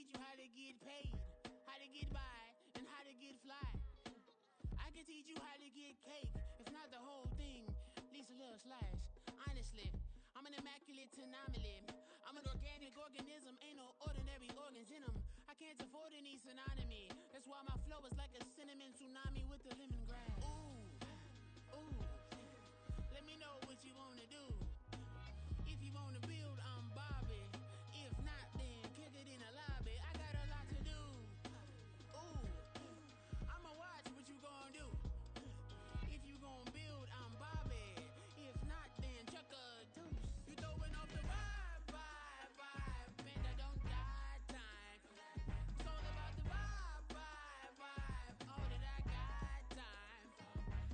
teach you how to get paid, how to get by, and how to get fly. I can teach you how to get cake, if not the whole thing, at least a little slice. Honestly, I'm an immaculate anomaly. I'm an organic organism, ain't no ordinary organs in them. I can't afford any synonymy. That's why my flow is like a cinnamon tsunami with the lemongrass. Ooh, ooh. Let me know what you wanna do. If you wanna build, I'm Bobby. If not, then kick it in the lobby. I got a lot to do. Ooh, I'ma watch what you gon' do. If you gon' build, I'm Bobby. If not, then chuck a deuce. You throwing off the vibe. Man, I don't die time. It's all about the vibe. All that I got time.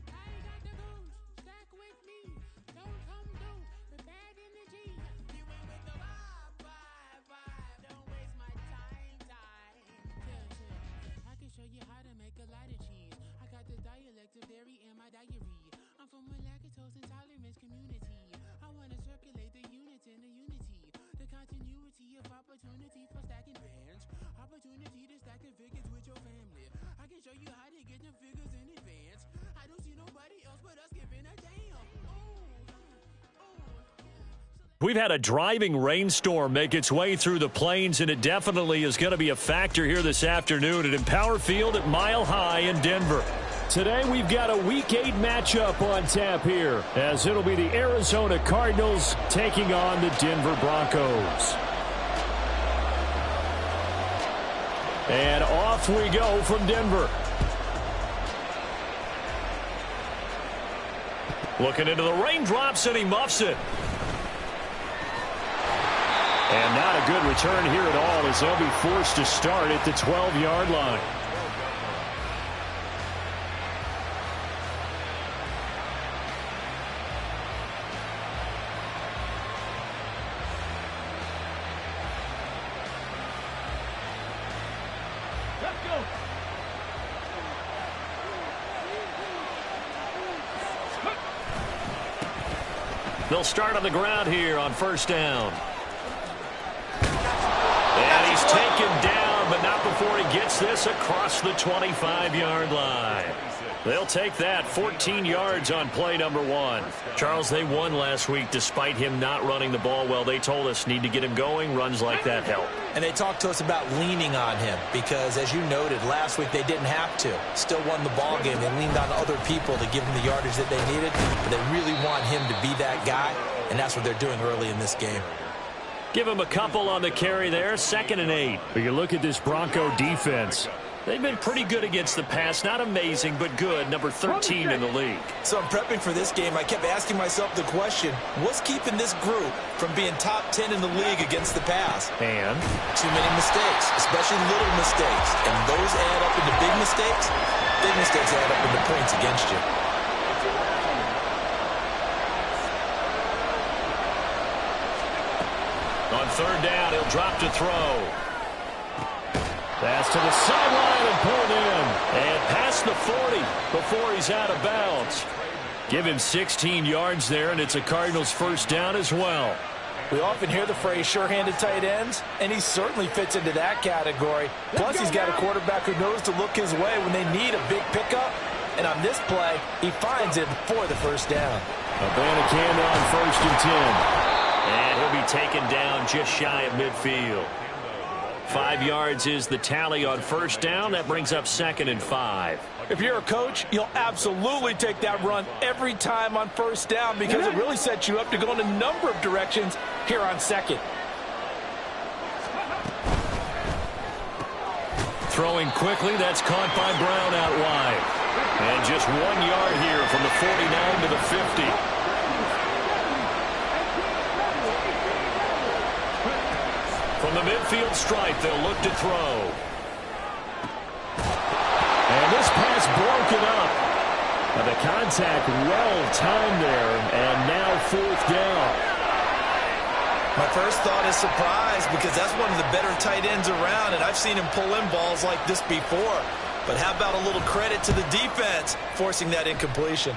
I ain't got the goose. Stack with me. Don't come through with bad energy. You ain't with the vibe. Don't waste my time. Yeah. I can show you how to make a lot of cheese. I got the dialect of dairy in my diary. I'm from a lactose intolerance community. I wanna circulate the units in the unity. The continuity of opportunity for stacking bands. Opportunity to stack the figures with your family. I can show you how to get them figures in advance. I don't see nobody else but us giving a damn. We've had a driving rainstorm make its way through the plains, and it definitely is going to be a factor here this afternoon at Empower Field at Mile High in Denver. Today, we've got a Week 8 matchup on tap here, as it'll be the Arizona Cardinals taking on the Denver Broncos. And off we go from Denver. Looking into the raindrops, and he muffs it. And not a good return here at all, as they'll be forced to start at the 12-yard line. Let's go. They'll start on the ground here on first down. And he's taken down, but not before he gets this across the 25-yard line. They'll take that 14 yards on play number 1. Charles, they won last week despite him not running the ball well. They told us need to get him going. Runs like that help. And they talked to us about leaning on him because, as you noted, last week they didn't have to. Still won the ball game. They leaned on other people to give them the yardage that they needed, but they really want him to be that guy, and that's what they're doing early in this game. Give him a couple on the carry there, 2nd and 8. But you look at this Bronco defense. They've been pretty good against the pass. Not amazing, but good. Number 13 in the league. So I'm prepping for this game. I kept asking myself the question, what's keeping this group from being top 10 in the league against the pass? And? Too many mistakes, especially little mistakes. And those add up into big mistakes. Big mistakes add up into points against you. On 3rd down, he'll drop to throw. Pass to the sideline and pulled in. And past the 40 before he's out of bounds. Give him 16 yards there, and it's a Cardinals first down as well. We often hear the phrase sure-handed tight ends, and he certainly fits into that category. Plus, he's got a quarterback who knows to look his way when they need a big pickup. And on this play, he finds him for the first down. Abanikanda on 1st and 10. And he'll be taken down just shy of midfield. 5 yards is the tally on first down. That brings up 2nd and 5. If you're a coach, you'll absolutely take that run every time on first down because it really sets you up to go in a number of directions here on 2nd. Throwing quickly, that's caught by Brown out wide. And just 1 yard here from the 49 to the 50. From the midfield stripe, they'll look to throw. And this pass broken up. Now the contact well-timed there, and now 4th down. My first thought is surprise because that's one of the better tight ends around, and I've seen him pull in balls like this before. But how about a little credit to the defense forcing that incompletion?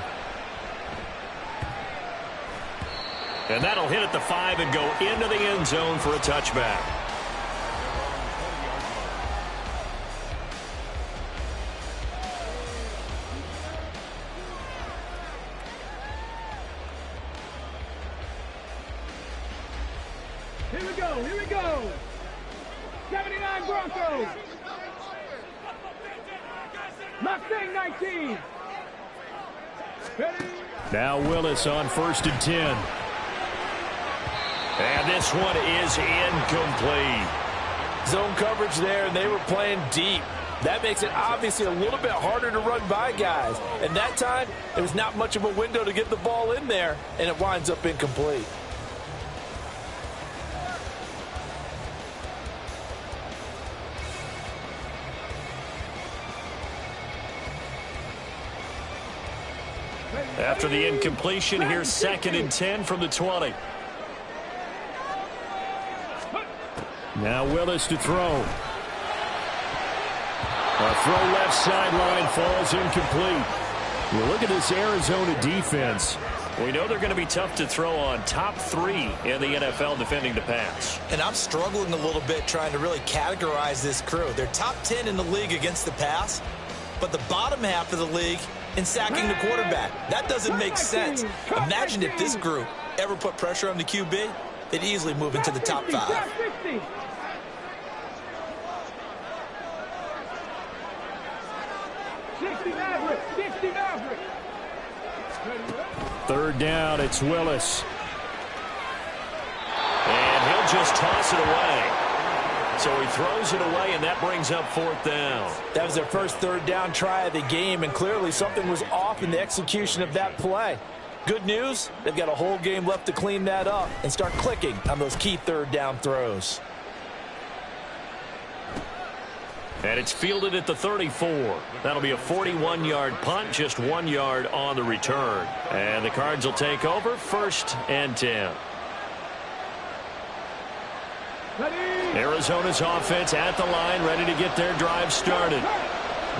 And that'll hit at the 5 and go into the end zone for a touchback. Here we go, here we go. 79 Broncos. Mustang 19. Ready? Now Willis on 1st and 10. And this one is incomplete. Zone coverage there, and they were playing deep. That makes it obviously a little bit harder to run by guys. And that time, there was not much of a window to get the ball in there, and it winds up incomplete. After the incompletion, here's 2nd and 10 from the 20. Now Willis to throw. A throw left sideline falls incomplete. Well, look at this Arizona defense. We know they're going to be tough to throw on. Top 3 in the NFL defending the pass. And I'm struggling a little bit trying to really categorize this crew. They're top 10 in the league against the pass, but the bottom half of the league in sacking the quarterback. That doesn't make sense. Imagine if this group ever put pressure on the QB, they'd easily move into the top 5. 3rd down, it's Willis. And he'll just toss it away. So he throws it away, and that brings up 4th down. That was their first 3rd down try of the game, and clearly something was off in the execution of that play. Good news, they've got a whole game left to clean that up and start clicking on those key 3rd down throws. And it's fielded at the 34. That'll be a 41-yard punt, just 1 yard on the return. And the Cards will take over, 1st and 10. Arizona's offense at the line, ready to get their drive started.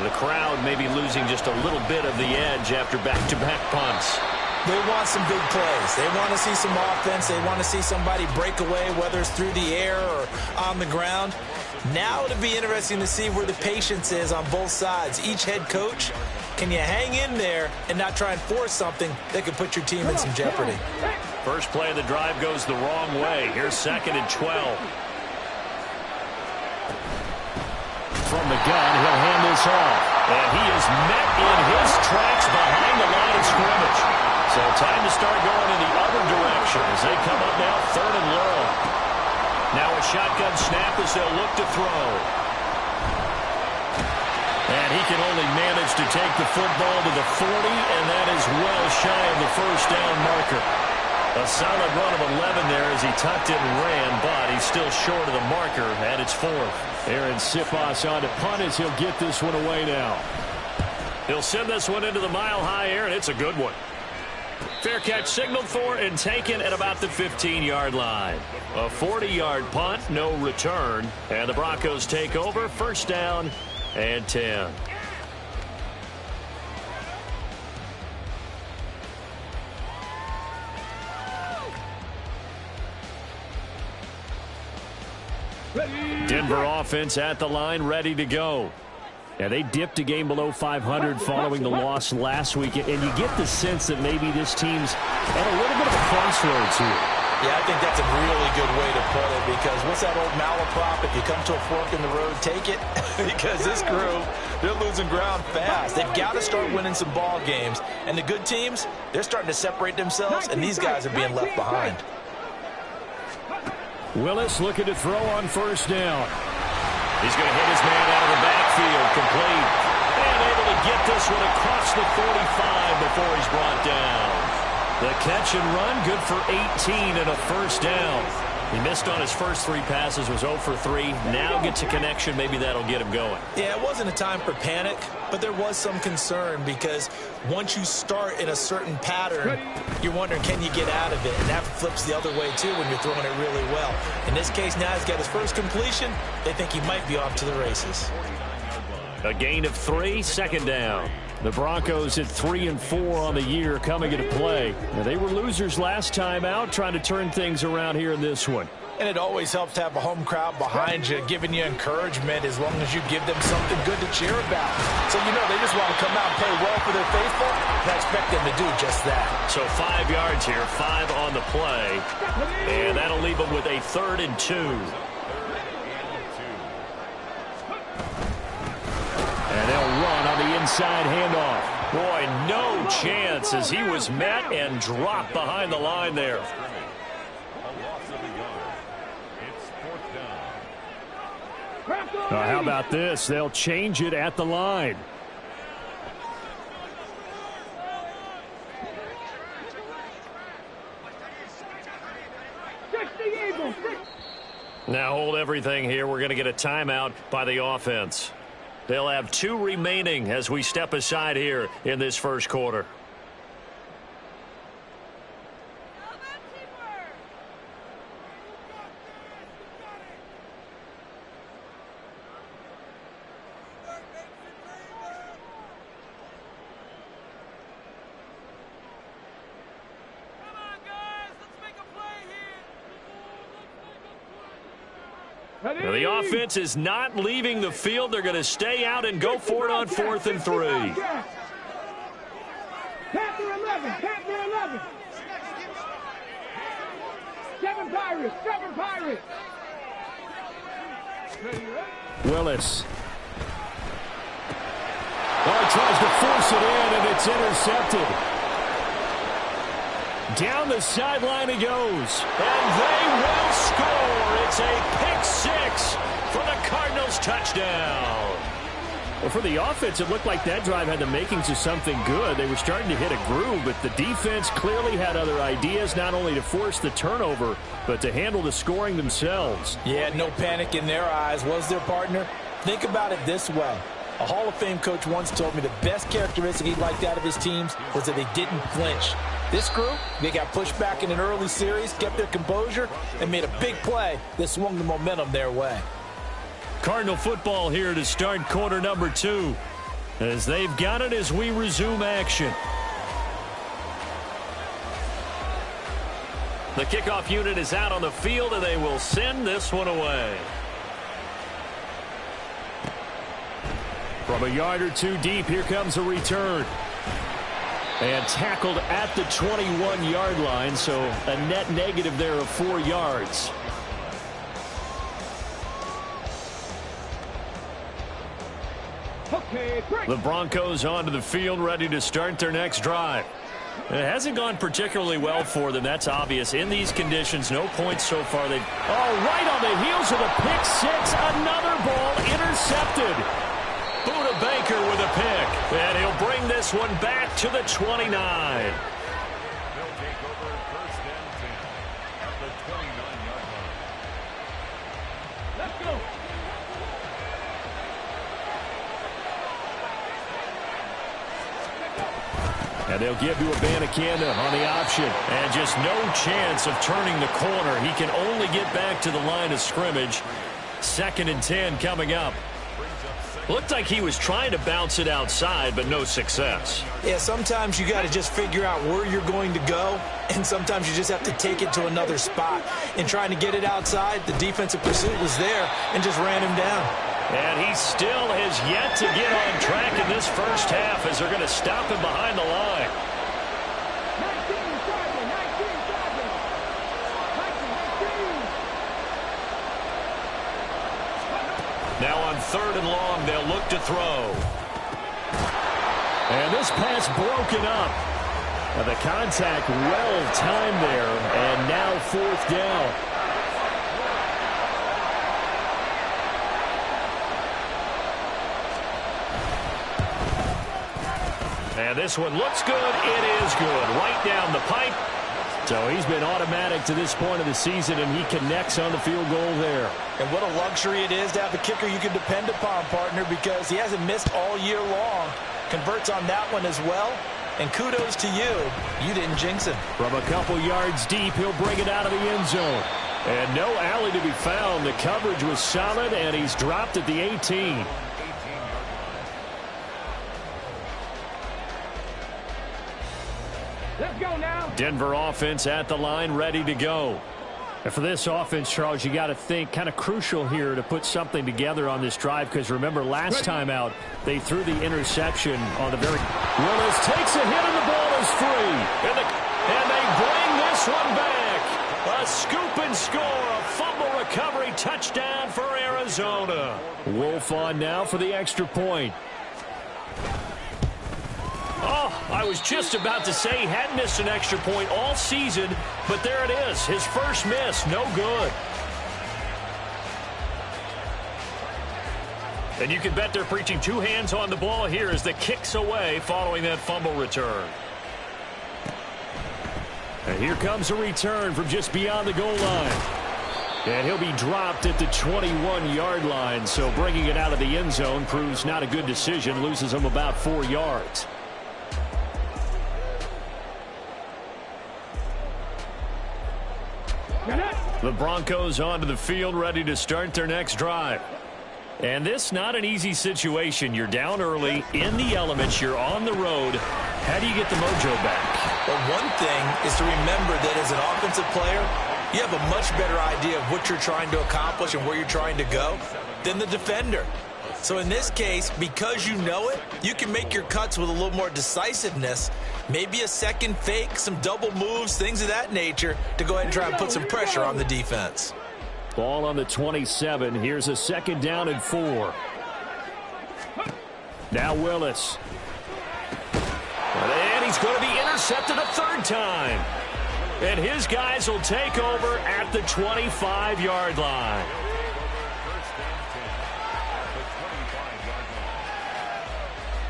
The crowd may be losing just a little bit of the edge after back-to-back punts. They want some big plays. They want to see some offense. They want to see somebody break away, whether it's through the air or on the ground. Now it'll be interesting to see where the patience is on both sides. Each head coach, can you hang in there and not try and force something that could put your team in some jeopardy? First play of the drive goes the wrong way. Here's 2nd and 12. From the gun, he'll hand this off. And he is met in his tracks behind the line of scrimmage. So time to start going in the other direction as they come up now 3rd and long. Now a shotgun snap as they'll look to throw. And he can only manage to take the football to the 40, and that is well shy of the 1st down marker. A solid run of 11 there as he tucked it and ran, but he's still short of the marker, and it's 4th. Aaron Siposs on to punt as he'll get this one away now. He'll send this one into the mile-high air, and it's a good one. Fair catch signaled for and taken at about the 15-yard line. A 40-yard punt, no return, and the Broncos take over, 1st down and 10. Denver offense at the line, ready to go. Yeah, they dipped a game below 500 following the loss last week, and you get the sense that maybe this team's at a little bit of a crossroads here. Yeah, I think that's a really good way to put it, because what's that old malaprop? If you come to a fork in the road, take it. Because this crew, they're losing ground fast. They've got to start winning some ball games. And the good teams, they're starting to separate themselves, and these guys are being left behind. Willis looking to throw on 1st down. He's going to hit his man out of the backfield, complete. And able to get this one across the 45 before he's brought down. The catch and run, good for 18 and a 1st down. He missed on his first 3 passes, was 0 for 3. Now gets a connection. Maybe that'll get him going. Yeah, it wasn't a time for panic, but there was some concern because once you start in a certain pattern, you're wondering, can you get out of it? And that flips the other way, too, when you're throwing it really well. In this case, now he's got his first completion. They think he might be off to the races. A gain of 3, 2nd down. The Broncos at 3 and 4 on the year coming into play. Now, they were losers last time out, trying to turn things around here in this one. And it always helps to have a home crowd behind you, giving you encouragement as long as you give them something good to cheer about. So, you know, they just want to come out and play well for their faithful, and I expect them to do just that. So 5 yards here, 5 on the play, and that'll leave them with a 3rd and 2. And they'll run on the inside handoff. Boy, no chance as he was met and dropped behind the line there. How about this? They'll change it at the line. Now hold everything here. We're going to get a timeout by the offense. They'll have 2 remaining as we step aside here in this first quarter. Now, the offense is not leaving the field. They're going to stay out and go for it on 4th and 3. Panther 11, Panther 11. 7 Pirates, 7 Pirates. Willis. Oh, he tries to force it in, and it's intercepted. Down the sideline he goes, and they will score. It's a pick 6 for the Cardinals touchdown. Well, for the offense, it looked like that drive had the makings of something good. They were starting to hit a groove, but the defense clearly had other ideas, not only to force the turnover, but to handle the scoring themselves. Yeah, no panic in their eyes, was their partner? Think about it this way. A Hall of Fame coach once told me the best characteristic he liked out of his teams was that they didn't flinch. This group, they got pushed back in an early series, kept their composure, and made a big play that swung the momentum their way. Cardinal football here to start quarter number 2, as they've got it as we resume action. The kickoff unit is out on the field, and they will send this one away. From a yard or 2 deep, here comes a return. And tackled at the 21-yard line, so a net negative there of 4 yards. The Broncos onto the field, ready to start their next drive. It hasn't gone particularly well for them, that's obvious. In these conditions, no points so far. Right on the heels of the pick 6, another ball intercepted. Buda Baker with a pick, and he'll bring this one back to the 29. They'll take over 1st and 10 at the 29-yard line. Let's go. And they'll give to Abanikanda on the option. And just no chance of turning the corner. He can only get back to the line of scrimmage. 2nd and 10 coming up. Looked like he was trying to bounce it outside, but no success. Yeah, sometimes you got to just figure out where you're going to go, and sometimes you just have to take it to another spot. In trying to get it outside, the defensive pursuit was there and just ran him down. And he still has yet to get on track in this first half as they're going to stop him behind the line. 19 Chargers, 19 Chargers. 19. Now on 3rd and long, they'll look to throw. And this pass broken up. The contact well timed there, and now 4th down. And this one looks good. It is good. Right down the pipe. So he's been automatic to this point of the season, and he connects on the field goal there. And what a luxury it is to have a kicker you can depend upon, partner, because he hasn't missed all year long. Converts on that one as well. And kudos to you. You didn't jinx him. From a couple yards deep, he'll bring it out of the end zone. And no alley to be found. The coverage was solid, and he's dropped at the 18. Let's go now. Denver offense at the line, ready to go. And for this offense, Charles, you got to think kind of crucial here to put something together on this drive, because remember last time out they threw the interception on the very. Willis takes a hit and the ball is free. And they bring this one back. A scoop and score, a fumble recovery touchdown for Arizona. Wolf on now for the extra point. Oh, I was just about to say he hadn't missed an extra point all season, but there it is. His first miss, no good. And you can bet they're preaching two hands on the ball here as the kick's away following that fumble return. And here comes a return from just beyond the goal line. And he'll be dropped at the 21-yard line, so bringing it out of the end zone proves not a good decision, loses him about 4 yards. The Broncos onto the field, ready to start their next drive. And this not an easy situation. You're down early, in the elements, you're on the road. How do you get the mojo back? Well, one thing is to remember that as an offensive player, you have a much better idea of what you're trying to accomplish and where you're trying to go than the defender. So in this case, because you know it, you can make your cuts with a little more decisiveness. Maybe a second fake, some double moves, things of that nature to go ahead and try and put some pressure on the defense. Ball on the 27. Here's a second down and 4. Now Willis. And he's going to be intercepted a third time. And his guys will take over at the 25-yard line.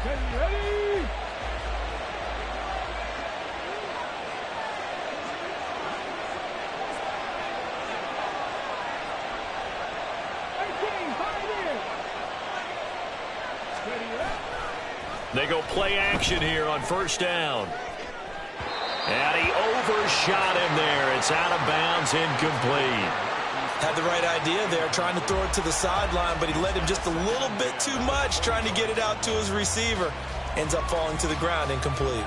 Ready? They go play action here on first down. And he overshot him there. It's out of bounds, incomplete. Had the right idea there, trying to throw it to the sideline, but he led him just a little bit too much, trying to get it out to his receiver. Ends up falling to the ground, incomplete.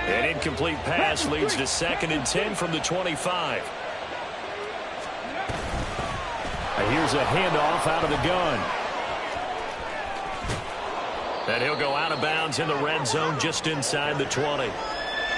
An incomplete pass leads to 2nd and 10 from the 25. Here's a handoff out of the gun. And he'll go out of bounds in the red zone just inside the 20.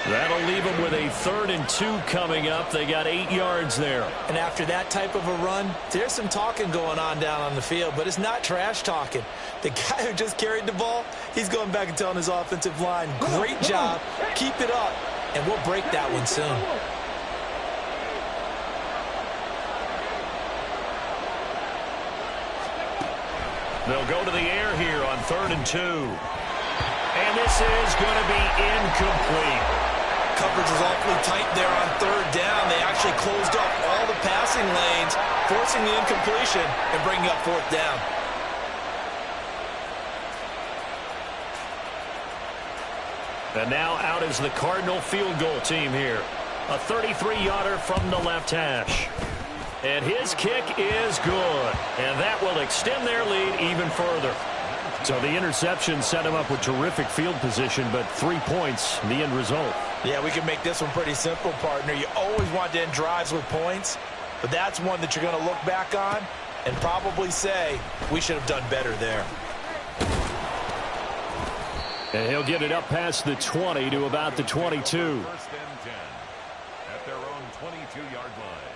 That'll leave them with a 3rd and 2 coming up. They got 8 yards there. And after that type of a run, there's some talking going on down on the field, but it's not trash talking. The guy who just carried the ball, he's going back and telling his offensive line, great job, keep it up, and we'll break that one soon. They'll go to the air here on 3rd and 2. And this is going to be incomplete. Coverage was awfully tight there on 3rd down. They actually closed off all the passing lanes, forcing the incompletion and bringing up 4th down. And now out is the Cardinal field goal team here. A 33-yarder from the left hash. And his kick is good. And that will extend their lead even further. So the interception set him up with terrific field position, but 3 points, the end result. Yeah, we can make this one pretty simple, partner. You always want to end drives with points, but that's one that you're going to look back on and probably say, we should have done better there. And he'll get it up past the 20 to about the 22. 1st and 10 at their own 22-yard line.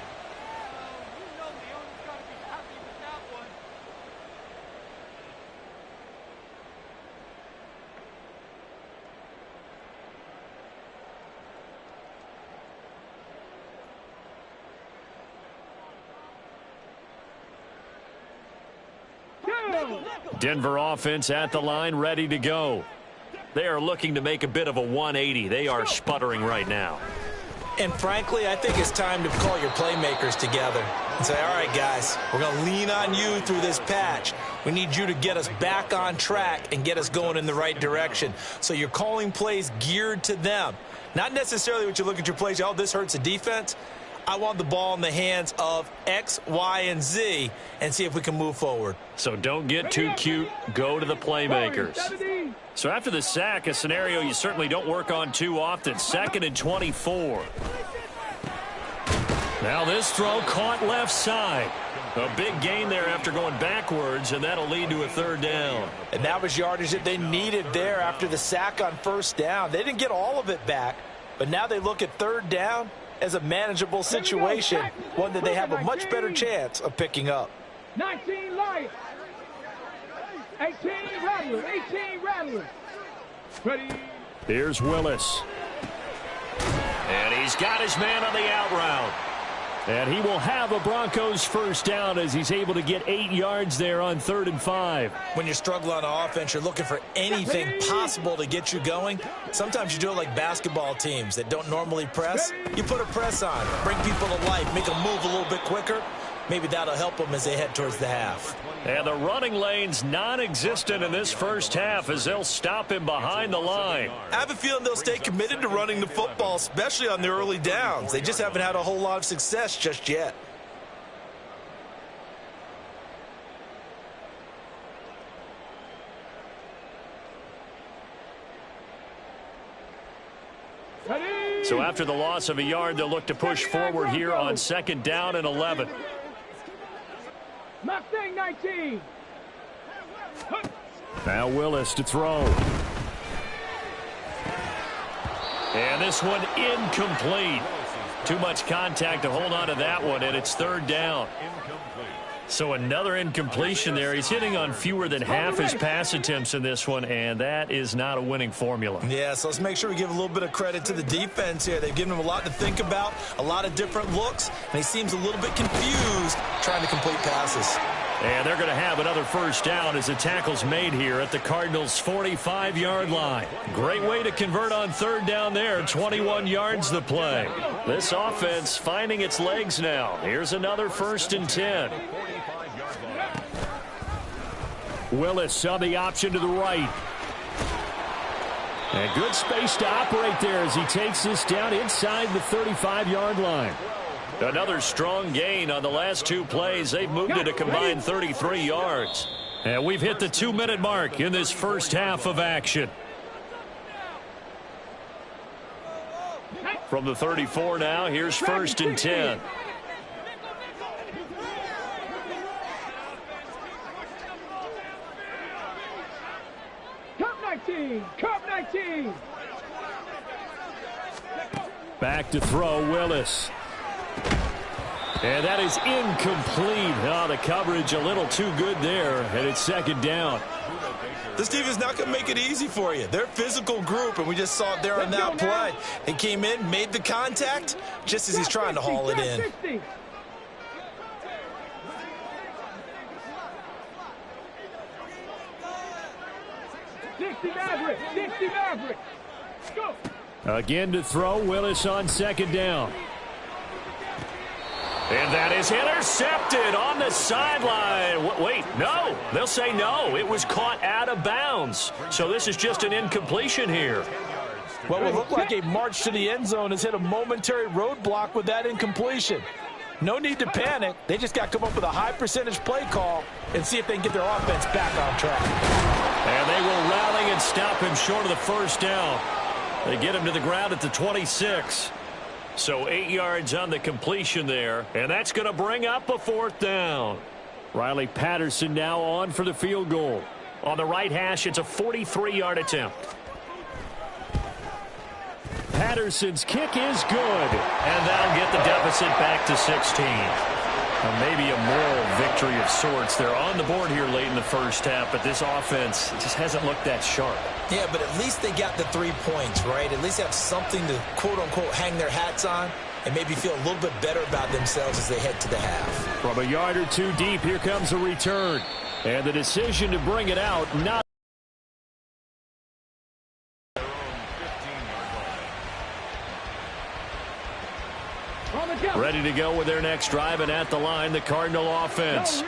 Denver offense at the line, ready to go. They are looking to make a bit of a 180. They are sputtering right now. And frankly, I think it's time to call your playmakers together and say, all right, guys, we're going to lean on you through this patch. We need you to get us back on track and get us going in the right direction. So you're calling plays geared to them. Not necessarily what you look at your plays, oh, this hurts the defense. I want the ball in the hands of X, Y, and Z and see if we can move forward. So don't get too cute. Go to the playmakers. So after the sack, a scenario you certainly don't work on too often. 2nd and 24. Now this throw caught left side. A big gain there after going backwards, and that'll lead to a 3rd down. And that was yardage that they needed there after the sack on 1st down. They didn't get all of it back, but now they look at 3rd down as a manageable situation, one that they have a much better chance of picking up. 19 Lions. 18 Rattlers. 18 Rattlers. Ready. Here's Willis. And he's got his man on the out route. And he will have a Broncos 1st down as he's able to get 8 yards there on 3rd and 5. When you're struggling on offense, you're looking for anything possible to get you going. Sometimes you do it like basketball teams that don't normally press. You put a press on, bring people to life, make them move a little bit quicker. Maybe that'll help them as they head towards the half. And the running lane's non-existent in this 1st half as they'll stop him behind the line. I have a feeling they'll stay committed to running the football, especially on the early downs. They just haven't had a whole lot of success just yet. So after the loss of a yard, they'll look to push forward here on 2nd down and 11. Mustang 19. Now Willis to throw. And this one incomplete. Too much contact to hold on to that one, and it's 3rd down. So another incompletion there. He's hitting on fewer than half his pass attempts in this one, and that is not a winning formula. Yeah, so let's make sure we give a little bit of credit to the defense here. They've given him a lot to think about, a lot of different looks, and he seems a little bit confused trying to complete passes. And they're going to have another 1st down as the tackle's made here at the Cardinals' 45-yard line. Great way to convert on 3rd down there. 21 yards the play. This offense finding its legs now. Here's another 1st and 10. Willis on the option to the right. And good space to operate there as he takes this down inside the 35-yard line. Another strong gain on the last 2 plays. They've moved it a combined 33 yards. And we've hit the 2-minute mark in this 1st half of action. From the 34 now, here's 1st and 10. Cup 19. Cup 19. Back to throw, Willis. And that is incomplete. Oh, the coverage a little too good there, and it's 2nd down. This defense is not going to make it easy for you. They're a physical group, and we just saw it there on that play. He came in, made the contact, just as he's trying to haul it in. 60. Maverick. 60 Maverick. Go. Again to throw, Willis on 2nd down. And that is intercepted on the sideline. Wait, no. They'll say no. It was caught out of bounds. So this is just an incompletion here. What would look like a march to the end zone has hit a momentary roadblock with that incompletion. No need to panic. They just got to come up with a high percentage play call and see if they can get their offense back on track. And they will rally and stop him short of the 1st down. They get him to the ground at the 26. So 8 yards on the completion there, and that's going to bring up a 4th down. Riley Patterson now on for the field goal. On the right hash, it's a 43-yard attempt. Patterson's kick is good, and that'll get the deficit back to 16. Maybe a moral victory of sorts. They're on the board here late in the 1st half, but this offense just hasn't looked that sharp. Yeah, but at least they got the 3 points, right? At least have something to, quote-unquote, hang their hats on and maybe feel a little bit better about themselves as they head to the half. From a yard or 2 deep, here comes a return. And the decision to bring it out, not ready to go with their next drive, and at the line, the Cardinal offense.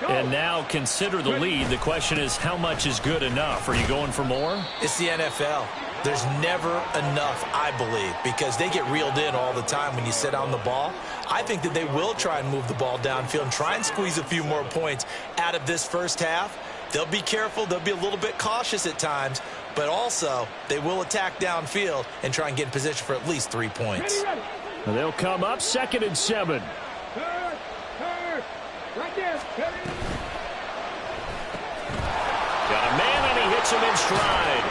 And now consider the lead. The question is, how much is good enough? Are you going for more? It's the NFL. There's never enough, I believe, because they get reeled in all the time when you sit on the ball. I think that they will try and move the ball downfield and try and squeeze a few more points out of this first half. They'll be careful. They'll be a little bit cautious at times, but also they will attack downfield and try and get in position for at least 3 points. They'll come up 2nd and 7. Right there. Got a man, and he hits him in stride.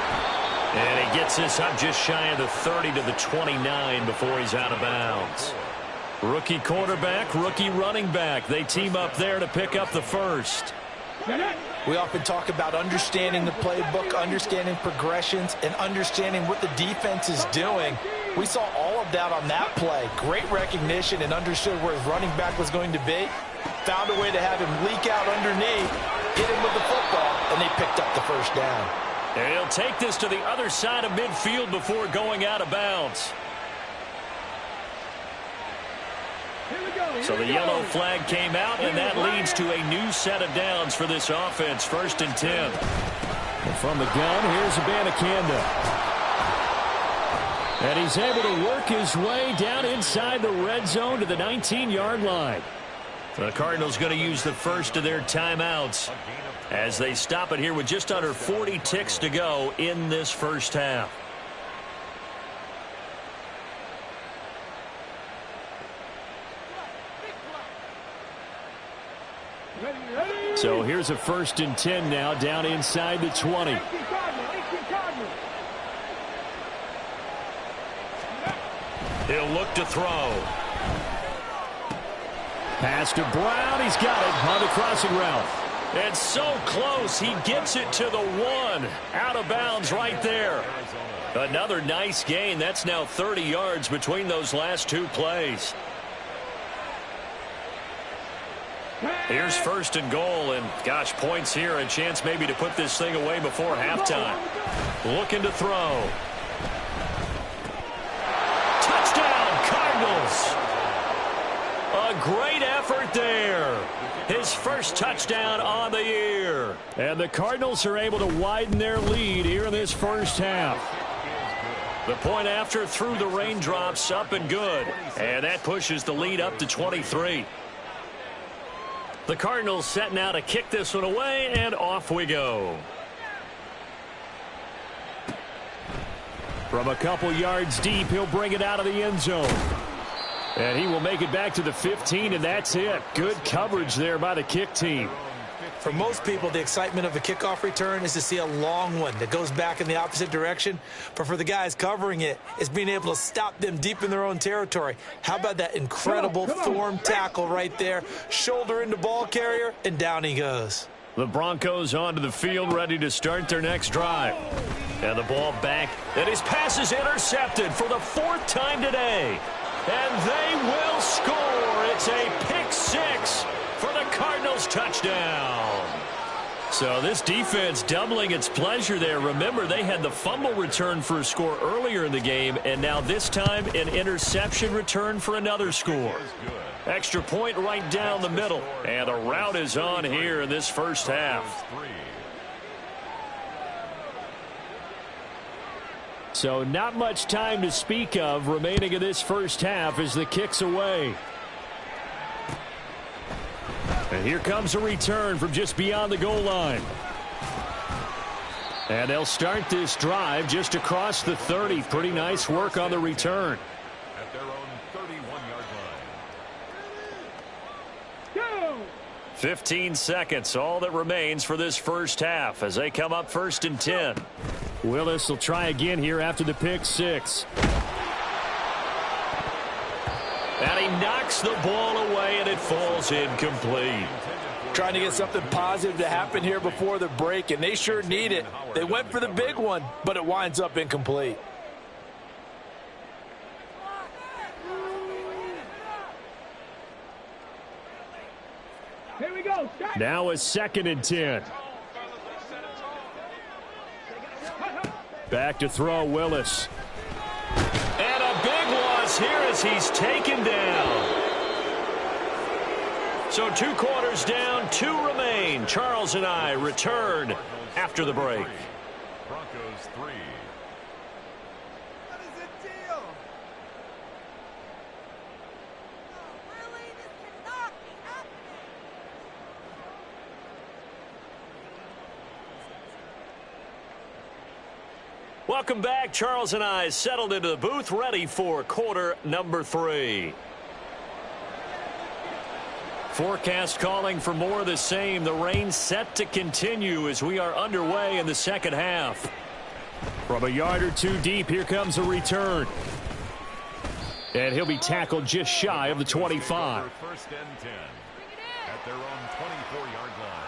And he gets this up just shy of the 30 to the 29 before he's out of bounds. Rookie quarterback, rookie running back. They team up there to pick up the first. We often talk about understanding the playbook, understanding progressions, and understanding what the defense is doing. We saw all of that on that play. Great recognition and understood where his running back was going to be. Found a way to have him leak out underneath, hit him with the football, and they picked up the first down. And he'll take this to the other side of midfield before going out of bounds. So the yellow flag came out, and that leads to a new set of downs for this offense. 1st and 10. And from the gun, here's Abanikanda. And he's able to work his way down inside the red zone to the 19-yard line. The Cardinals going to use the first of their timeouts as they stop it here with just under 40 ticks to go in this first half. So here's a 1st and 10 now down inside the 20. He'll look to throw. Pass to Brown. He's got it on the crossing route. And so close. He gets it to the 1. Out of bounds right there. Another nice gain. That's now 30 yards between those last 2 plays. Here's 1st and goal, and gosh, points here, a chance maybe to put this thing away before halftime. Looking to throw. Touchdown, Cardinals! A great effort there. His first touchdown on the year. And the Cardinals are able to widen their lead here in this first half. The point after through the raindrops, up and good. And that pushes the lead up to 23. The Cardinals set now to kick this one away, and off we go. From a couple yards deep, he'll bring it out of the end zone. And he will make it back to the 15, and that's it. Good coverage there by the kick team. For most people, the excitement of a kickoff return is to see a long one that goes back in the opposite direction. But for the guys covering it, it's being able to stop them deep in their own territory. How about that incredible form tackle right there? Shoulder into ball carrier, and down he goes. The Broncos onto the field, ready to start their next drive. And the ball back, and his pass is intercepted for the 4th time today. And they will score. It's a pick 6 for the Cardinals touchdown. So this defense doubling its pleasure there. Remember, they had the fumble return for a score earlier in the game, and now this time an interception return for another score. Extra point right down the middle, and the route is on here in this first half. So not much time to speak of remaining in this first half as the kick's away. And here comes a return from just beyond the goal line. And they'll start this drive just across the 30. Pretty nice work on the return. At their own 31-yard line. 15 seconds, all that remains for this first half as they come up 1st and 10. Willis will try again here after the pick 6. And he knocks the ball away, and it falls incomplete. Trying to get something positive to happen here before the break, and they sure need it. They went for the big one, but it winds up incomplete. Here we go. Now a 2nd and 10. Back to throw, Willis. And a big loss here as he's taken down. So 2 quarters down, 2 remain. Charles and I return after the break. Broncos 3, welcome back. Charles and I settled into the booth, ready for quarter number 3. Forecast calling for more of the same. The rain set to continue as we are underway in the second half. From a yard or two deep, here comes a return. And he'll be tackled just shy of the 25. First and 10 at their own 24-yard line.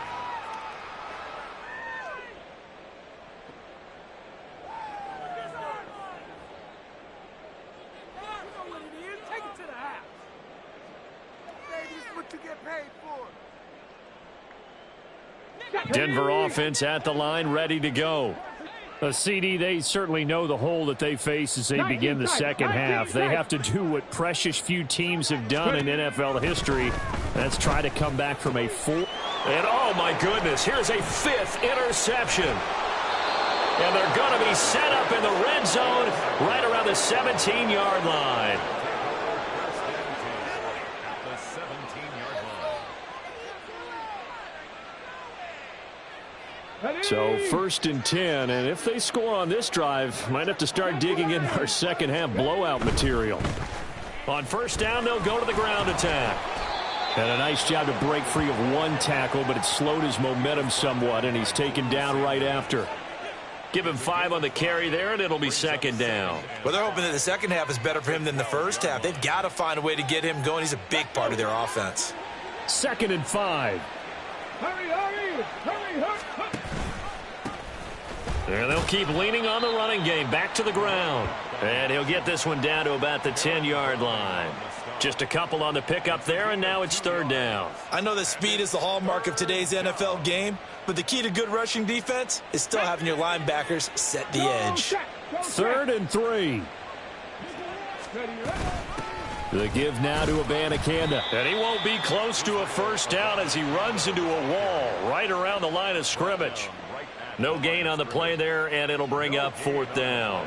Denver offense at the line, ready to go. CD, they certainly know the hole that they face as they begin the second half. They have to do what precious few teams have done in NFL history. That's try to come back from a 4. And oh my goodness, here's a 5th interception. And they're going to be set up in the red zone right around the 17-yard line. So first and 10, and if they score on this drive, might have to start digging in our second half blowout material. On first down, they'll go to the ground attack. And a nice job to break free of one tackle, but it slowed his momentum somewhat, and he's taken down right after. Give him 5 on the carry there, and it'll be second down. Well, they're hoping that the second half is better for him than the first half. They've got to find a way to get him going. He's a big part of their offense. Second and 5. Hurry, hurry, hurry, hurry. And they'll keep leaning on the running game. Back to the ground. And he'll get this one down to about the 10-yard line. Just a couple on the pickup there, and now it's third down. I know that speed is the hallmark of today's NFL game, but the key to good rushing defense is still having your linebackers set the edge. Third and 3. The give now to Abanikanda. And he won't be close to a first down as he runs into a wall right around the line of scrimmage. No gain on the play there, and it'll bring up fourth down.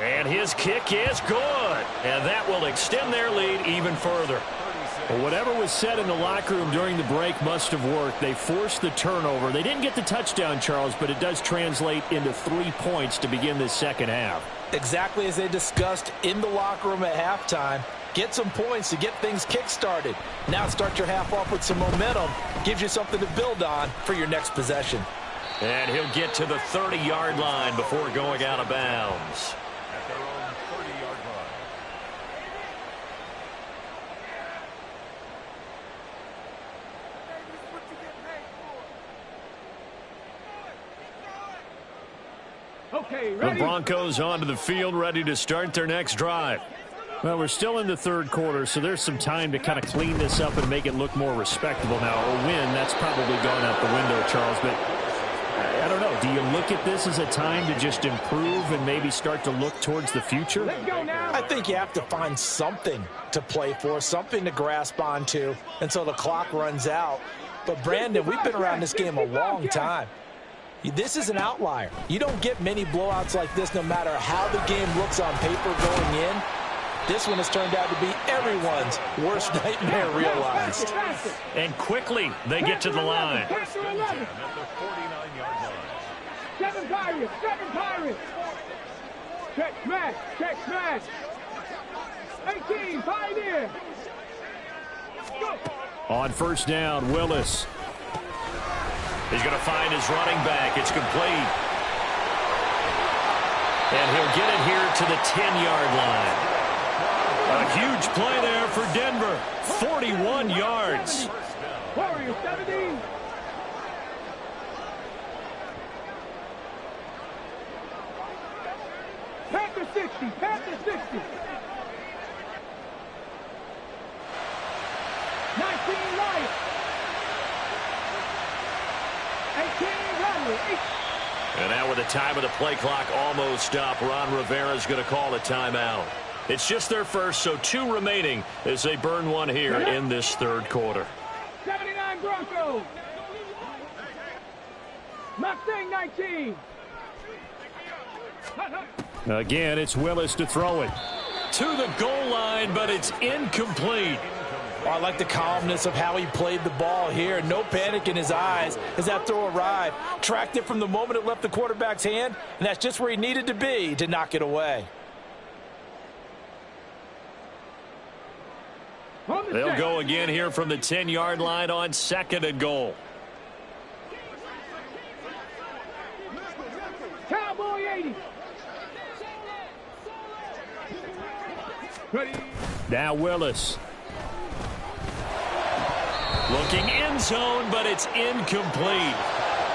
And his kick is good. And that will extend their lead even further. Well, whatever was said in the locker room during the break must have worked. They forced the turnover. They didn't get the touchdown, Charles, but it does translate into 3 points to begin this second half. Exactly as they discussed in the locker room at halftime. Get some points to get things kick-started. Now start your half off with some momentum. Gives you something to build on for your next possession. And he'll get to the 30-yard line before going out of bounds. At their own 30-yard line. Okay, The ready? Broncos onto the field, ready to start their next drive. Well, we're still in the third quarter, so there's some time to kind of clean this up and make it look more respectable. Now, a win, that's probably gone out the window, Charles, but I don't know. Do you look at this as a time to just improve and maybe start to look towards the future? Let's go now. I think you have to find something to play for, something to grasp onto until the clock runs out. But, Brandon, we've been around this game a long time. This is an outlier. You don't get many blowouts like this no matter how the game looks on paper going in. This one has turned out to be everyone's worst nightmare realized. And quickly, they get to the line. At the 49-yard line. 7 Pirates, 7 Pirates. Check smash, check smash. 18, Pioneer. Go. On first down, Willis. He's going to find his running back. It's complete. And he'll get it here to the 10-yard line. A huge play there for Denver. 41 yards. Warriors 17. Panther 60, Panther 60. 19 Lions. 18 Rams. And now with the time of the play clock almost up, Ron Rivera's going to call a timeout. It's just their first, so 2 remaining as they burn one here in this third quarter. 79 Broncos. Mustang 19. Again, it's Willis to throw it. To the goal line, but it's incomplete. Oh, I like the calmness of how he played the ball here. No panic in his eyes as that throw arrived. Tracked it from the moment it left the quarterback's hand, and that's just where he needed to be to knock it away. They'll go again here from the 10-yard line on 2nd and goal. Cowboy 80. Ready. Now Willis. Looking end zone, but it's incomplete.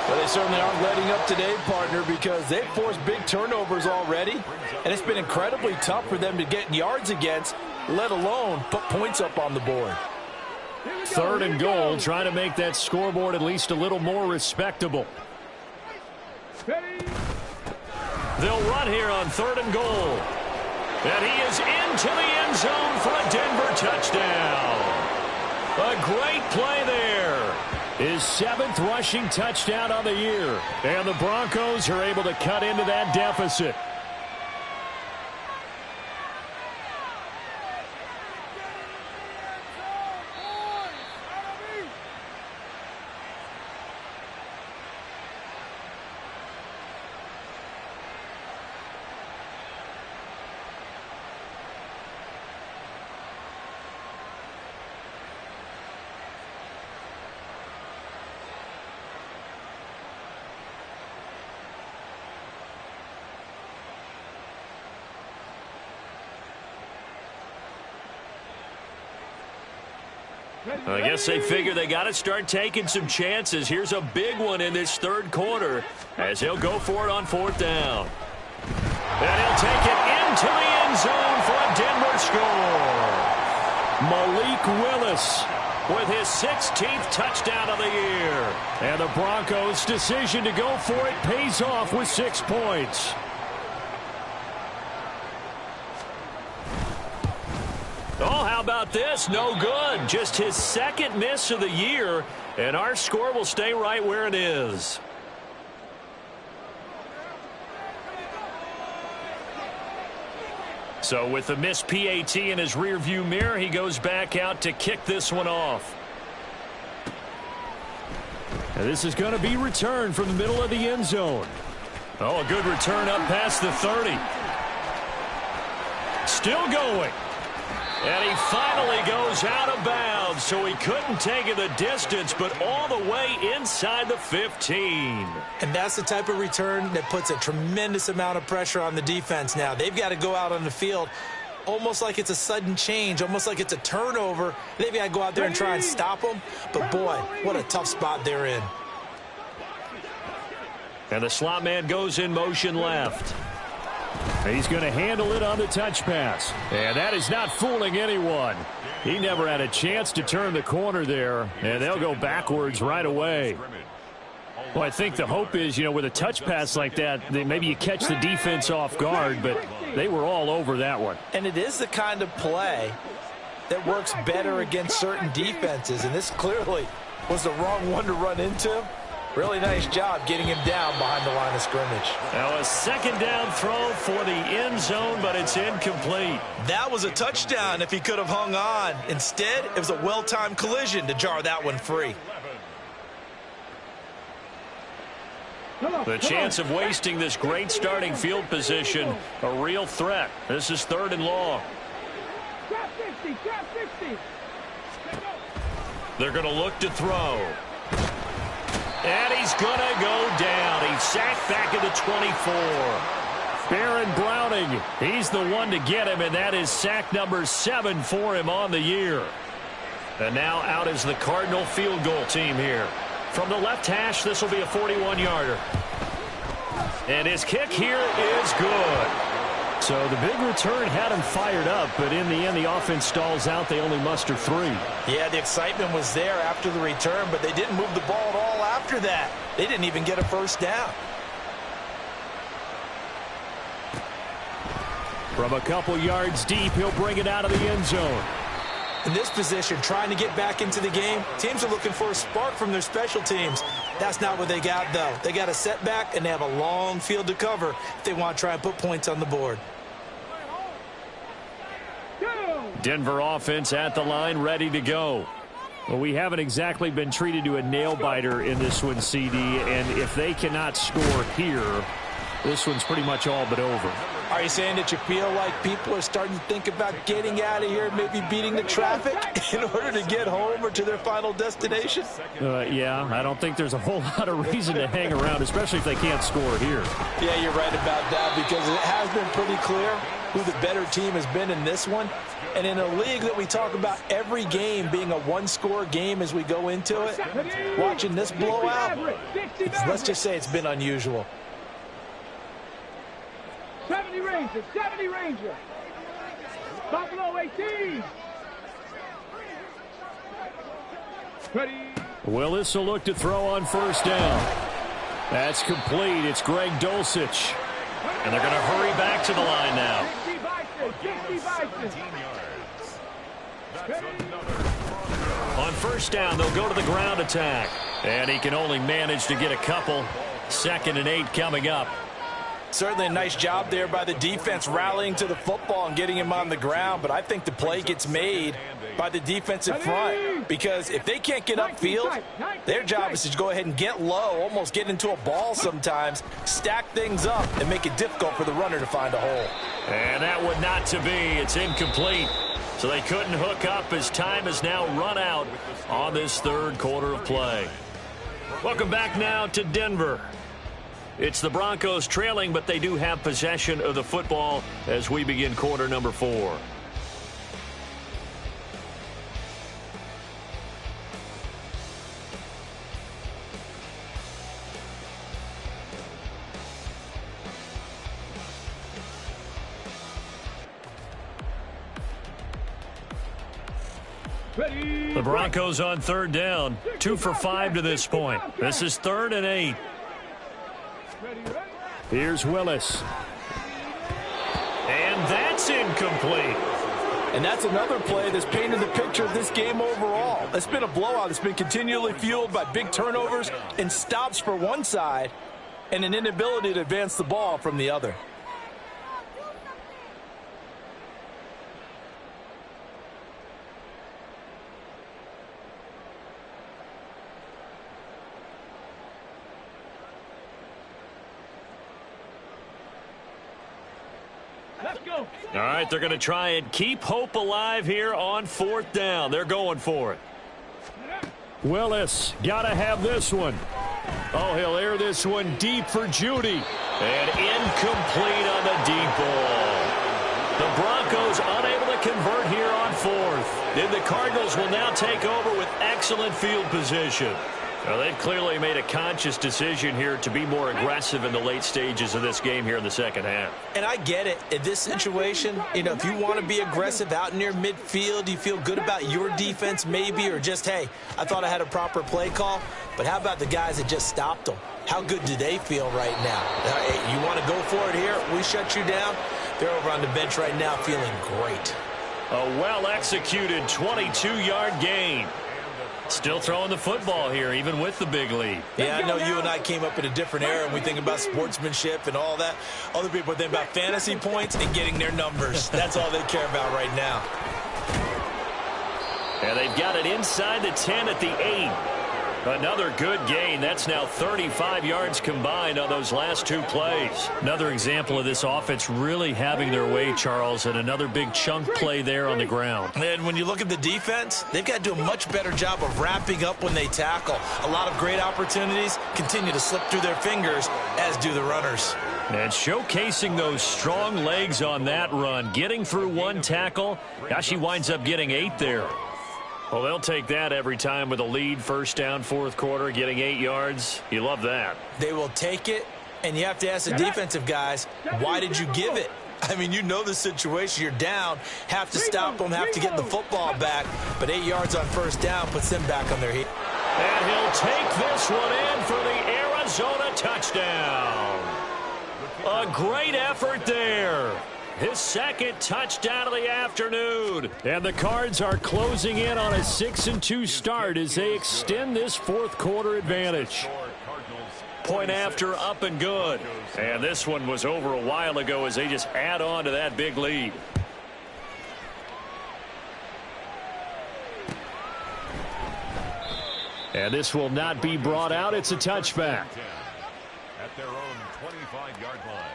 Well, they certainly aren't letting up today, partner, because they've forced big turnovers already, and it's been incredibly tough for them to get yards against, let alone put points up on the board. 3rd and goal, trying to make that scoreboard at least a little more respectable. Ready. They'll run here on 3rd and goal. And he is into the end zone for a Denver touchdown. A great play there. His 7th rushing touchdown on the year. And the Broncos are able to cut into that deficit. I guess they figure they got to start taking some chances. Here's a big one in this 3rd quarter as he'll go for it on 4th down. And he'll take it into the end zone for a Denver score. Malik Willis with his 16th touchdown of the year. And the Broncos' decision to go for it pays off with 6 points. Oh, how about this? No good. Just his 2nd miss of the year, and our score will stay right where it is. So with the missed PAT in his rearview mirror, he goes back out to kick this one off. And this is going to be returned from the middle of the end zone. Oh, a good return up past the 30. Still going. And he finally goes out of bounds, so he couldn't take it the distance, but all the way inside the 15. And that's the type of return that puts a tremendous amount of pressure on the defense now. They've got to go out on the field almost like it's a sudden change, almost like it's a turnover. They've got to go out there and try and stop them. But, boy, what a tough spot they're in. And the slot man goes in motion left. He's going to handle it on the touch pass. And that is not fooling anyone. He never had a chance to turn the corner there, and they'll go backwards right away. Well, I think the hope is, with a touch pass like that, maybe you catch the defense off guard, but they were all over that one. And it is the kind of play that works better against certain defenses, and this clearly was the wrong one to run into. Really nice job getting him down behind the line of scrimmage. Now a 2nd down throw for the end zone, but it's incomplete. That was a touchdown if he could have hung on. Instead, it was a well-timed collision to jar that one free. The chance of wasting this great starting field position, a real threat. This is 3rd and long. Drop 60, drop 60. They're going to look to throw. And he's going to go down. He's sacked back at the 24. Baron Browning, he's the one to get him, and that is sack number 7 for him on the year. And now out is the Cardinal field goal team here. From the left hash, this will be a 41-yarder. And his kick here is good. So the big return had him fired up, but in the end, the offense stalls out. They only muster 3. Yeah, the excitement was there after the return, but they didn't move the ball at all after that. They didn't even get a first down. From a couple yards deep, he'll bring it out of the end zone. In this position, trying to get back into the game, teams are looking for a spark from their special teams. That's not what they got, though. They got a setback, and they have a long field to cover if they want to try and put points on the board. Denver offense at the line, ready to go. Well, we haven't exactly been treated to a nail-biter in this one, CD, and if they cannot score here, this one's pretty much all but over. Are you saying that you feel like people are starting to think about getting out of here, maybe beating the traffic in order to get home or to their final destination? Yeah, I don't think there's a whole lot of reason to hang around, especially if they can't score here. Yeah, you're right about that, because it has been pretty clear who the better team has been in this one. And in a league that we talk about every game being a one-score game as we go into it, watching this blowout, let's just say it's been unusual. 70 Ranger, 70 Ranger. Buffalo 18. Ready. Willis will look to throw on first down. That's complete. It's Greg Dulcich. And they're going to hurry back to the line now. 60 Bison. On first down, they'll go to the ground attack. And he can only manage to get a couple. 2nd and 8 coming up. Certainly a nice job there by the defense rallying to the football and getting him on the ground, but I think the play gets made by the defensive front, because if they can't get upfield, their job is to go ahead and get low, almost get into a ball sometimes, stack things up, and make it difficult for the runner to find a hole. And that would not to be. It's incomplete. So they couldn't hook up as time has now run out on this 3rd quarter of play. Welcome back now to Denver. It's the Broncos trailing, but they do have possession of the football as we begin quarter number 4. The Broncos on 3rd down. 2 for 5 to this point. This is 3rd and 8. Here's Willis. And that's incomplete. And that's another play that's painted the picture of this game overall. It's been a blowout. It's been continually fueled by big turnovers and stops for one side and an inability to advance the ball from the other. All right, they're going to try and keep hope alive here on 4th down. They're going for it. Willis, got to have this one. Oh, he'll air this one deep for Judy. And incomplete on the deep ball. The Broncos unable to convert here on 4th. Then the Cardinals will now take over with excellent field position. Well, they've clearly made a conscious decision here to be more aggressive in the late stages of this game here in the 2nd half. And I get it. In this situation, if you want to be aggressive out near midfield, you feel good about your defense maybe, or just, hey, I thought I had a proper play call. But how about the guys that just stopped them? How good do they feel right now? Hey, you want to go for it here? We shut you down. They're over on the bench right now feeling great. A well-executed 22-yard gain. Still throwing the football here, even with the big lead. Yeah, I know you and I came up in a different era, and we think about sportsmanship and all that. Other people think about fantasy points and getting their numbers. That's all they care about right now. And they've got it inside the 10 at the 8. Another good gain. That's now 35 yards combined on those last 2 plays. Another example of this offense really having their way, Charles, and another big chunk play there on the ground. And when you look at the defense, they've got to do a much better job of wrapping up when they tackle. A lot of great opportunities continue to slip through their fingers, as do the runners. And showcasing those strong legs on that run, getting through 1 tackle. Gosh, he winds up getting 8 there. Well, they'll take that every time with a lead, 1st down, 4th quarter, getting 8 yards. You love that. They will take it, and you have to ask the defensive guys, why did you give it? I mean, you know the situation. You're down, have to stop them, have to get the football back, but 8 yards on 1st down puts them back on their feet. And he'll take this one in for the Arizona touchdown. A great effort there. His 2nd touchdown of the afternoon. And the Cards are closing in on a 6-2 start as they extend this 4th quarter advantage. Point after, up and good. And this one was over a while ago as they just add on to that big lead. And this will not be brought out. It's a touchback. At their own 25-yard line.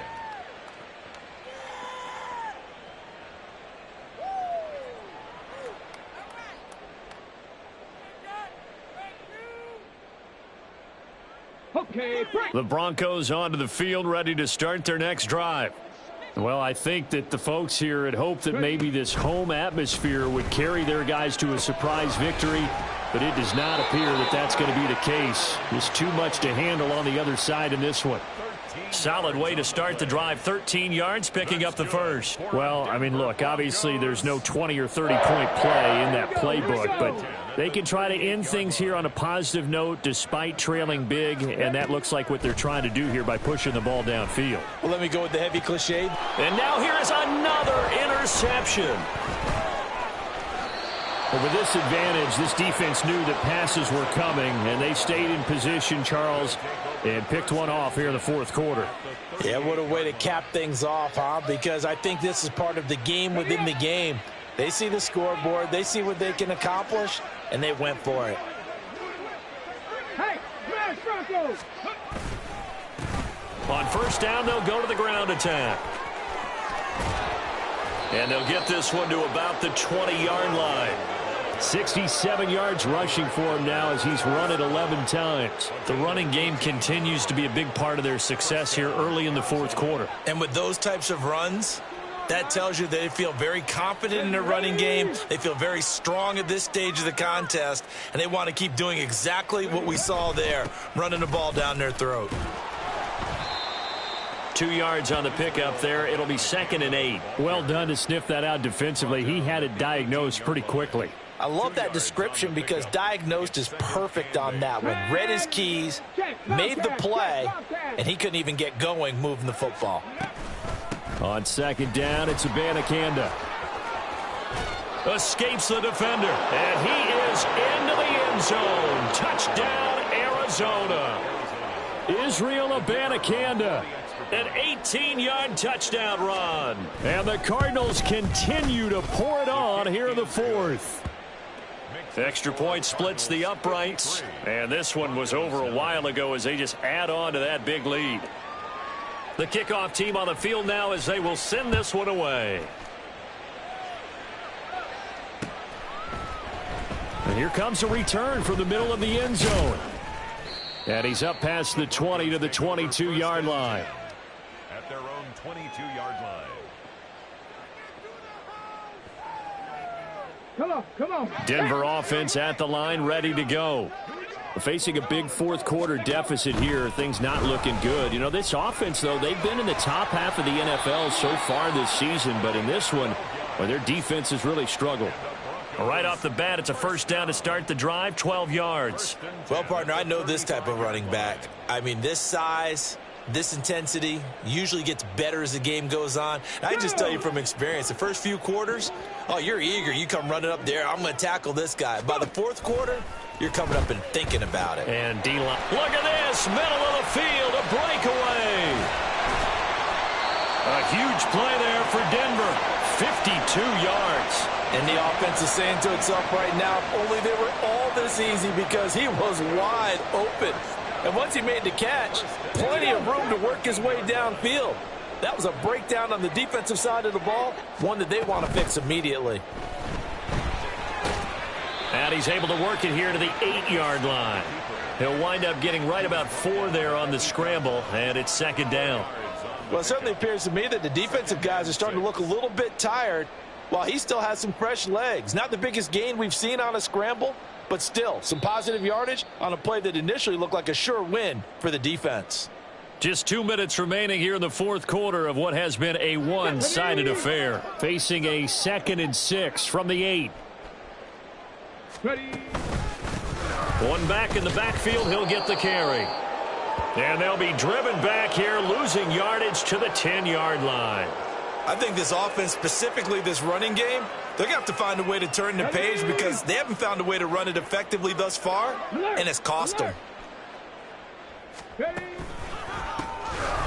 Okay, break. The Broncos onto the field, ready to start their next drive. Well, I think that the folks here had hoped that maybe this home atmosphere would carry their guys to a surprise victory, but it does not appear that that's going to be the case. There's too much to handle on the other side in this one. Solid way to start the drive. 13 yards, picking up the first. Well, I mean, look, obviously there's no 20 or 30-point play in that playbook, but they can try to end things here on a positive note despite trailing big, and that looks like what they're trying to do here by pushing the ball downfield. Well, let me go with the heavy cliche. And now here is another interception. But with this advantage, this defense knew that passes were coming, and they stayed in position, Charles, and picked one off here in the fourth quarter. Yeah, what a way to cap things off, huh? Because I think this is part of the game within the game. They see the scoreboard, they see what they can accomplish, and they went for it. Hey, smash Broncos! On first down, they'll go to the ground attack. And they'll get this one to about the 20-yard line. 67 yards rushing for him now as he's run it 11 times. The running game continues to be a big part of their success here early in the fourth quarter. And with those types of runs, that tells you they feel very confident in their running game. They feel very strong at this stage of the contest, and they want to keep doing exactly what we saw there, running the ball down their throat. 2 yards on the pickup there. It'll be 2nd and 8. Well done to sniff that out defensively. He had it diagnosed pretty quickly. I love that description because diagnosed is perfect on that one. Read his keys, made the play, and he couldn't even get going moving the football. On 2nd down, it's Abanikanda. Escapes the defender, and he is into the end zone. Touchdown, Arizona. Israel Abanikanda. An 18-yard touchdown run. And the Cardinals continue to pour it on here in the fourth. Extra point splits the uprights. And this one was over a while ago as they just add on to that big lead. The kickoff team on the field now as they will send this one away. And here comes a return from the middle of the end zone. And he's up past the 20 to the 22-yard line. At their own 22-yard line. Come on. Denver offense at the line, ready to go. Facing a big fourth quarter deficit here, things not looking good. You know, this offense, though, they've been in the top half of the NFL so far this season, but in this one, well, their defense has really struggled. Right off the bat, it's a first down to start the drive, 12 yards. Well, partner, I know this type of running back. I mean, this size, this intensity usually gets better as the game goes on. And I just tell you from experience, the first few quarters, oh, you're eager. You come running up there. I'm going to tackle this guy. By the fourth quarter, you're coming up and thinking about it. And D-line. Look at this. Middle of the field. A breakaway. A huge play there for Denver. 52 yards. And the offense is saying to itself right now, if only they were all this easy because he was wide open. And once he made the catch, plenty of room to work his way downfield. That was a breakdown on the defensive side of the ball, one that they want to fix immediately. And he's able to work it here to the 8-yard line. He'll wind up getting right about 4 there on the scramble, and it's 2nd down. Well, it certainly appears to me that the defensive guys are starting to look a little bit tired while he still has some fresh legs. Not the biggest gain we've seen on a scramble, but still some positive yardage on a play that initially looked like a sure win for the defense. Just 2 minutes remaining here in the fourth quarter of what has been a one-sided affair. Facing a 2nd and 6 from the 8. Ready. One back in the backfield, he'll get the carry. And they'll be driven back here, losing yardage to the 10-yard line. I think this offense, specifically this running game, they're going to have to find a way to turn the page because they haven't found a way to run it effectively thus far, and it's cost them.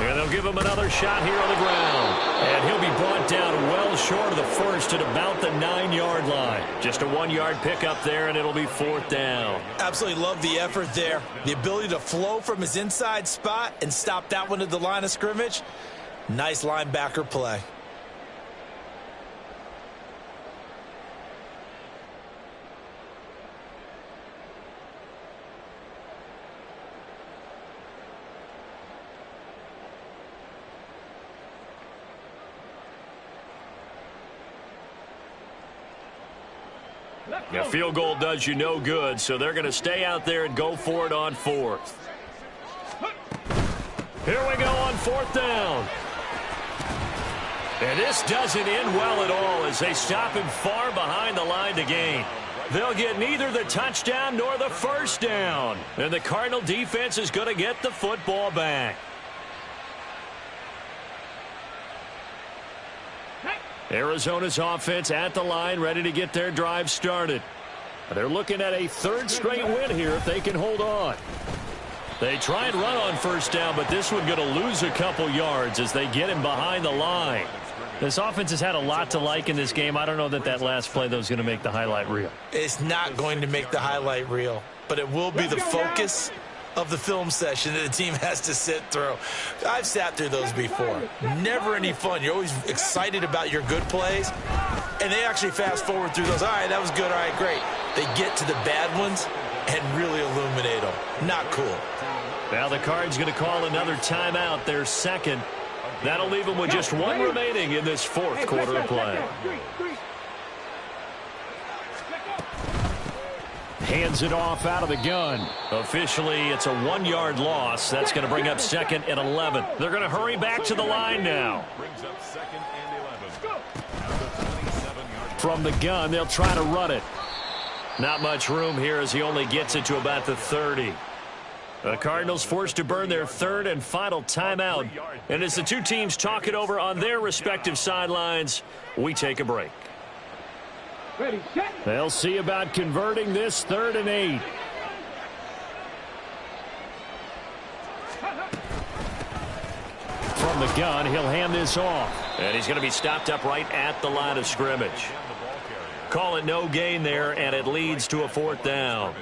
And they'll give him another shot here on the ground. And he'll be brought down well short of the first at about the 9-yard line. Just a 1-yard pickup there, and it'll be 4th down. Absolutely love the effort there. The ability to flow from his inside spot and stop that one at the line of scrimmage. Nice linebacker play. A field goal does you no good, so they're going to stay out there and go for it on 4th. Here we go on 4th down. And this doesn't end well at all as they stop him far behind the line to gain. They'll get neither the touchdown nor the first down. And the Cardinal defense is going to get the football back. Arizona's offense at the line, ready to get their drive started. They're looking at a 3rd straight win here if they can hold on. They try and run on first down, but this one going to lose a couple yards as they get him behind the line. This offense has had a lot to like in this game. I don't know that last play, though, is going to make the highlight reel. It's not going to make the highlight reel, but it will be the focus of the film session that the team has to sit through. I've sat through those before. Never any fun. You're always excited about your good plays, and they actually fast forward through those. All right, that was good. All right, great. They get to the bad ones and really illuminate them. Not cool. Now the Cards going to call another timeout, their 2nd. That'll leave them with just 1 remaining in this 4th quarter of play. Hands it off out of the gun. Officially, it's a 1-yard loss. That's going to bring up 2nd and 11. They're going to hurry back to the line now. Brings up 2nd and 11. From the gun, they'll try to run it. Not much room here as he only gets it to about the 30. The Cardinals forced to burn their 3rd and final timeout. And as the two teams talk it over on their respective sidelines, we take a break. They'll see about converting this 3rd and 8. From the gun, he'll hand this off. And he's going to be stopped up right at the line of scrimmage. Call it no gain there, and it leads to a 4th down.